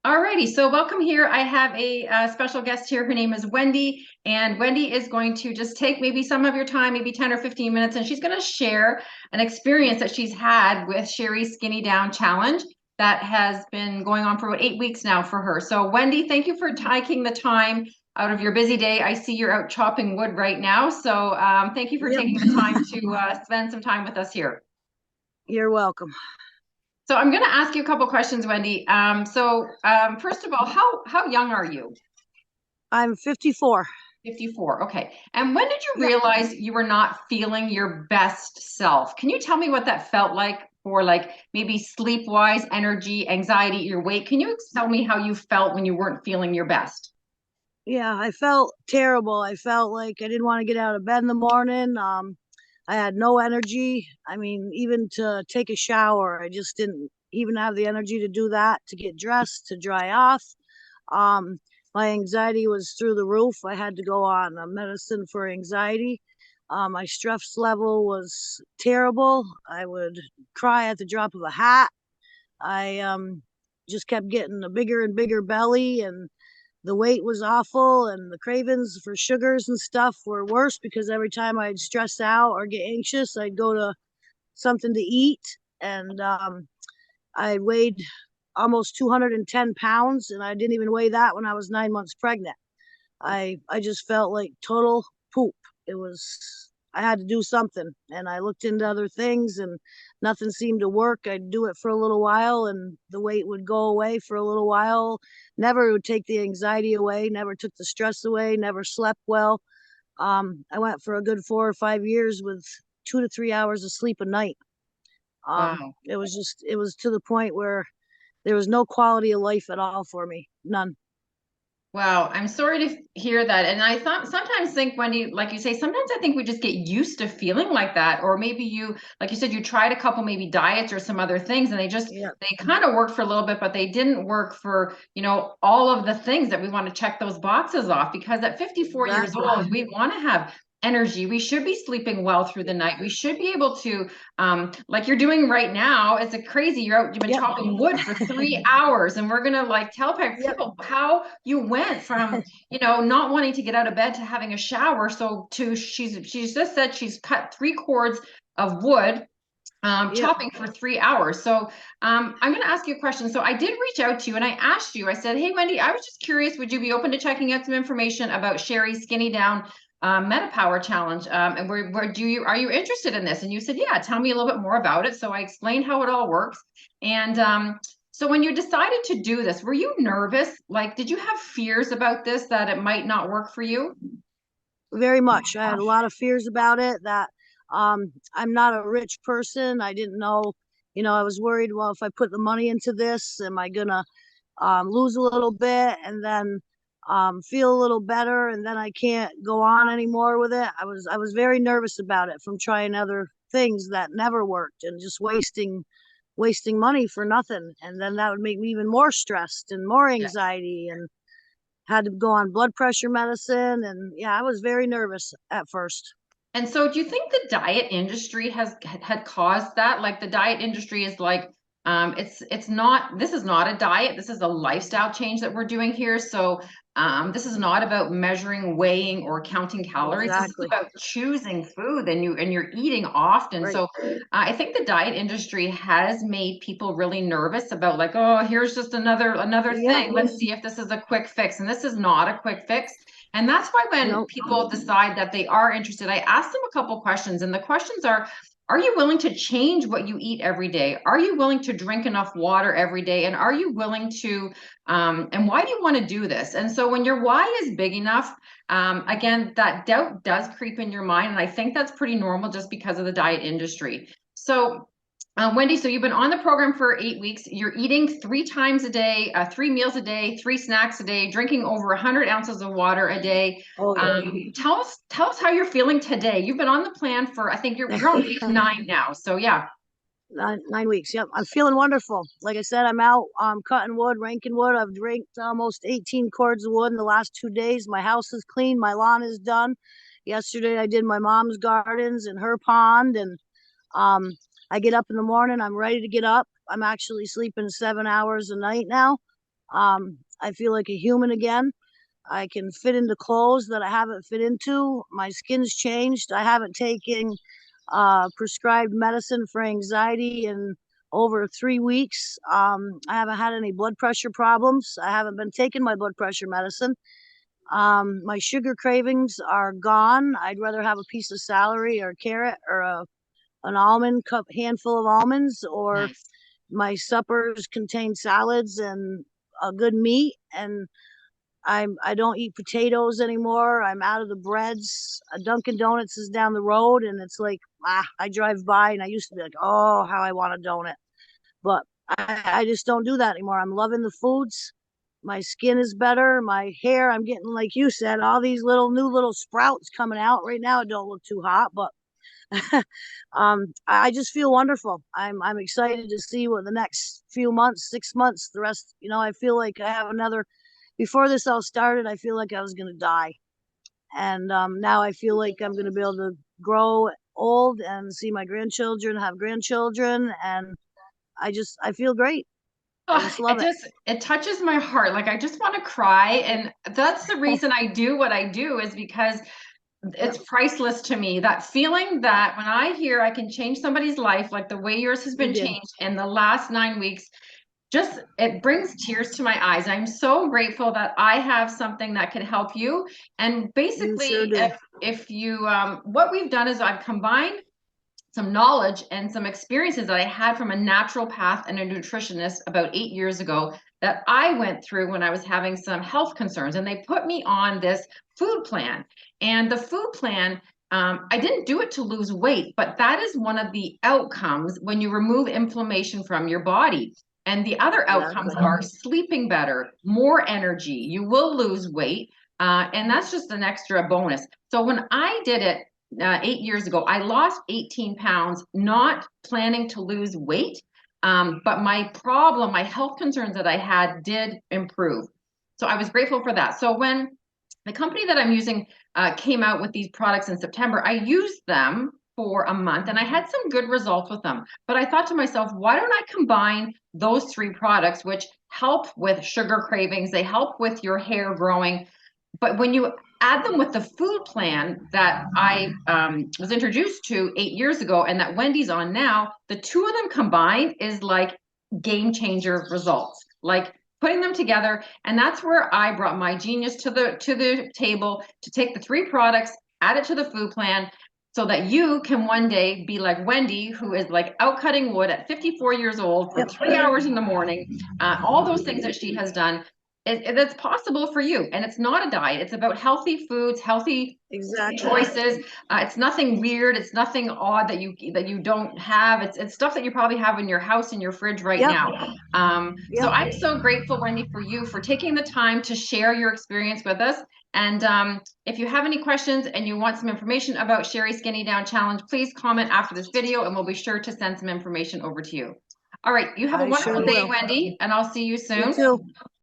Alrighty, so welcome here. I have a special guest here. Her name is Wendy, and Wendy is going to just take maybe some of your time, maybe 10 or 15 minutes, and she's going to share an experience that she's had with Sheri's Skinny Down Challenge that has been going on for about 8 weeks now for her. So Wendy, thank you for taking the time out of your busy day. I see you're out chopping wood right now, so thank you for Yep. taking the time to spend some time with us here. You're welcome. So I'm going to ask you a couple questions, Wendy. First of all, how young are you? I'm 54. 54. Okay. And when did you Yeah. realize you were not feeling your best self? Can you tell me what that felt like for like maybe sleep wise, energy, anxiety, your weight? Can you tell me how you felt when you weren't feeling your best? Yeah, I felt terrible. I felt like I didn't want to get out of bed in the morning. I had no energy. I mean, even to take a shower, I just didn't even have the energy to do that, to get dressed, to dry off. Um, my anxiety was through the roof. I had to go on a medicine for anxiety. My stress level was terrible. I would cry at the drop of a hat. I just kept getting a bigger and bigger belly, and the weight was awful, and the cravings for sugars and stuff were worse because every time I'd stress out or get anxious, I'd go to something to eat. And I weighed almost 210 pounds, and I didn't even weigh that when I was 9 months pregnant. I just felt like total poop. It was I had to do something, and I looked into other things, and nothing seemed to work. I'd do it for a little while, and the weight would go away for a little while. Never would take the anxiety away. Never took the stress away. Never slept well. I went for a good 4 or 5 years with 2 to 3 hours of sleep a night. Wow. It was to the point where there was no quality of life at all for me. None. Wow, I'm sorry to hear that. And I thought sometimes think, Wendy, like you say, sometimes I think we just get used to feeling like that. Or maybe you, like you said, you tried a couple maybe diets or some other things and Yeah. they kind of worked for a little bit, but they didn't work for, all of the things that we want to check those boxes off. Because at 54 years Exactly. old, we want to have energy. We should be sleeping well through the night. We should be able to, like you're doing right now. It's a crazy. You've been Yep. chopping wood for 3 hours, and we're gonna like tell Yep. people how you went from, not wanting to get out of bed to having a shower. So she's just said she's cut 3 cords of wood, Yep. chopping for 3 hours. So I'm going to ask you a question. So I did reach out to you and I asked you, I said, hey, Wendy, I was just curious, would you be open to checking out some information about Sheri's Skinny Down MetaPWR Challenge? And are you interested in this? And you said, yeah, tell me a little bit more about it. So I explained how it all works. And so when you decided to do this, were you nervous? Like, did you have fears about this, that it might not work for you? Very much. I had a lot of fears about it, that I'm not a rich person. I didn't know, I was worried, well, if I put the money into this, am I gonna lose a little bit and then feel a little better and then I can't go on anymore with it. I was very nervous about it, from trying other things that never worked and just wasting money for nothing. And then that would make me even more stressed and more anxiety, and had to go on blood pressure medicine. And yeah, I was very nervous at first. And so do you think the diet industry had caused that? Like the diet industry is like, it's not, this is not a diet. This is a lifestyle change that we're doing here. So this is not about measuring, weighing, or counting calories. This is Exactly. about choosing food, and you're eating often. Right. So I think the diet industry has made people really nervous about like, oh, here's just another Yep. thing. Let's see if this is a quick fix. And this is not a quick fix. And that's why when No. people decide that they are interested, I ask them a couple questions. And the questions are you willing to change what you eat every day? Are you willing to drink enough water every day? And are you willing to, and why do you want to do this? And so when your why is big enough, again, that doubt does creep in your mind. And I think that's pretty normal just because of the diet industry. So Wendy, so you've been on the program for 8 weeks. You're eating 3 times a day, 3 meals a day, 3 snacks a day, drinking over 100 ounces of water a day. Oh yeah. Tell us how you're feeling today. You've been on the plan for, I think you're on week 9 now. So yeah. 9 weeks. Yep, I'm feeling wonderful. Like I said, I'm out cutting wood, ranking wood. I've drank almost 18 cords of wood in the last 2 days. My house is clean. My lawn is done. Yesterday, I did my mom's gardens and her pond, and um, I get up in the morning. I'm ready to get up. I'm actually sleeping 7 hours a night now. I feel like a human again. I can fit into clothes that I haven't fit into. My skin's changed. I haven't taken prescribed medicine for anxiety in over 3 weeks. I haven't had any blood pressure problems. I haven't been taking my blood pressure medicine. My sugar cravings are gone. I'd rather have a piece of celery or carrot or an almond cup handful of almonds, or Nice. my suppers contain salads and a good meat. And I don't eat potatoes anymore. I'm out of the breads. A Dunkin' Donuts is down the road, and it's like I drive by, and I used to be like, oh, how I want a donut, but I just don't do that anymore. I'm loving the foods. My skin is better. My hair, I'm getting, like you said, all these little new little sprouts coming out right now. It don't look too hot, but I just feel wonderful. I'm excited to see what the next few months, 6 months, the rest. I feel like I have another. Before this all started, I feel like I was gonna die, and now I feel like I'm gonna be able to grow old and see my grandchildren have grandchildren, and I feel great. I Oh, just love it. it touches my heart. Like I just want to cry. And that's the reason I do what I do, is because Yep, it's priceless to me. That feeling that when I hear I can change somebody's life, like the way yours has you been did. changed in the last 9 weeks, just it brings tears to my eyes. I'm so grateful that I have something that can help you. And You sure basically, do. if you what we've done is I've combined some knowledge and some experiences that I had from a naturopath and a nutritionist about 8 years ago that I went through when I was having some health concerns. And they put me on this food plan. And the food plan, I didn't do it to lose weight, but that is one of the outcomes when you remove inflammation from your body. And the other outcomes Exactly. are sleeping better, more energy, you will lose weight. And that's just an extra bonus. So when I did it 8 years ago, I lost 18 pounds, not planning to lose weight. But my problem, my health concerns that I had did improve. So I was grateful for that. So when the company that I'm using came out with these products in September, I used them for a month and I had some good results with them. But I thought to myself, why don't I combine those three products, which help with sugar cravings, they help with your hair growing, but when you add them with the food plan that I was introduced to 8 years ago and that Wendy's on now, the two of them combined is like game changer results. Like putting them together, and that's where I brought my genius to the table to take the three products, add it to the food plan, so that you can one day be like Wendy, who is like out cutting wood at 54 years old for Yep. 3 hours in the morning. All those things that she has done, it's possible for you. And it's not a diet. It's about healthy foods, healthy Exactly. choices. It's nothing weird. It's nothing odd that you don't have. It's stuff that you probably have in your house, in your fridge right Yep. now. So Yep. I'm so grateful, Wendy, for you for taking the time to share your experience with us. And if you have any questions and you want some information about Sheri Skinny Down Challenge, please comment after this video and we'll be sure to send some information over to you. All right, you have a I wonderful surely day, will. Wendy, and I'll see you You soon. too.